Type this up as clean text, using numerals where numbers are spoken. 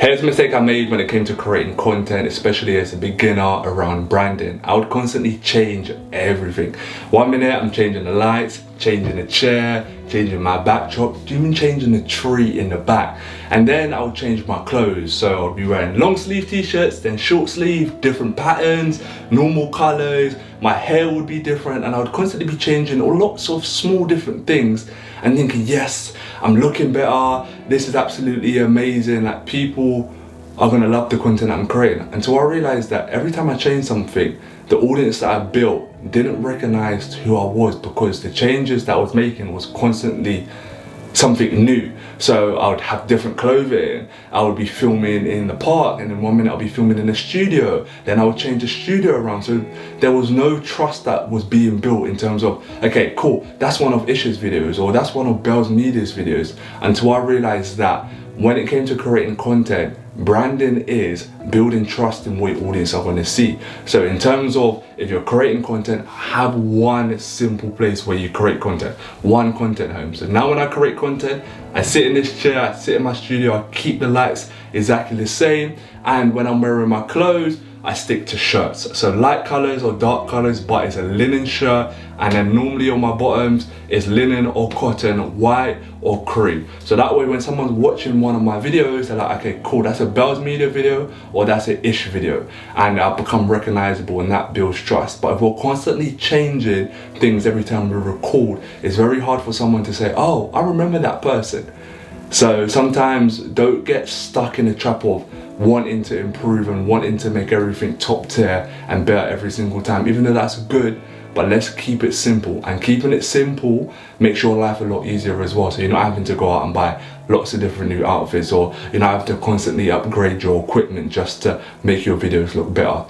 Here's a mistake I made when it came to creating content, especially as a beginner around branding. I would constantly change everything. 1 minute I'm changing the lights, changing the chair, changing my backdrop, even changing the tree in the back. And then I would change my clothes. So I'd be wearing long sleeve t-shirts, then short sleeve, different patterns, normal colors, my hair would be different, and I would constantly be changing lots of small different things and thinking, yes, I'm looking better, this is absolutely amazing, like people are gonna love the content I'm creating. Until I realized that every time I changed something, the audience that I built didn't recognize who I was, because the changes that I was making was constantly something new. So I would have different clothing, I would be filming in the park, and then 1 minute I'll be filming in the studio, then I would change the studio around. So there was no trust that was being built in terms of, okay, cool, that's one of Ish's videos, or that's one of Bells Media's videos, until I realized that when it came to creating content, branding is building trust in what your audience are going to see. So in terms of, if you're creating content, have one simple place where you create content, one content home. So now when I create content, I sit in this chair, I sit in my studio, I keep the lights exactly the same, and when I'm wearing my clothes, I stick to shirts. So light colors or dark colors, but it's a linen shirt, and then normally on my bottoms is linen or cotton, white or cream. So that way when someone's watching one of my videos, they're like, okay, cool, that's a Bells Media video, or that's an Ish video, and I'll become recognizable, and that builds trust. But if we're constantly changing things every time we record, it's very hard for someone to say, oh, I remember that person. So sometimes don't get stuck in the trap of wanting to improve and wanting to make everything top tier and better every single time, even though that's good. But let's keep it simple, and keeping it simple makes your life a lot easier as well. So you're not having to go out and buy lots of different new outfits, or you're not having to constantly upgrade your equipment just to make your videos look better.